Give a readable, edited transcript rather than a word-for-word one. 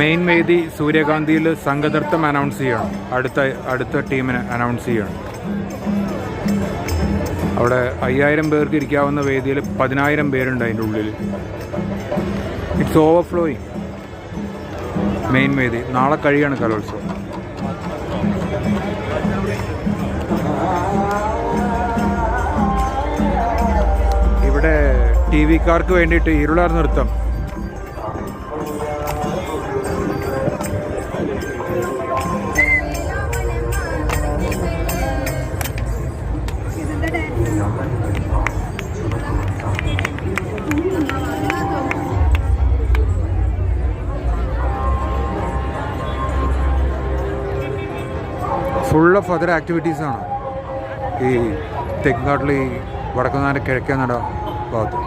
Main വേദി സൂര്യകാന്തിയിൽ സംഘനൃത്തം announce ചെയ്യണം. അടുത്ത ടീമിനെ അനൗൺസ് ചെയ്യണം. അവിടെ 5000 പേർക്ക് ഇരിക്കാവുന്ന വേദിയിൽ 10000 പേരുണ്ട് അതിൻ്റെ ഉള്ളിൽ. It's overflowing. മെയിൻ വേദി നാളെ കഴിയാണ് കലോത്സവം. ഇവിടെ ടി വിക്കാർക്ക് വേണ്ടിയിട്ട് ഇരുളർ നൃത്തം. ഫുൾ ഓഫ് അതർ ആക്ടിവിറ്റീസാണ് ഈ തെക്കുംകാട്ടിൽ, ഈ വടക്കുന്നാട് കിഴക്കേ നട ഭാഗത്ത്.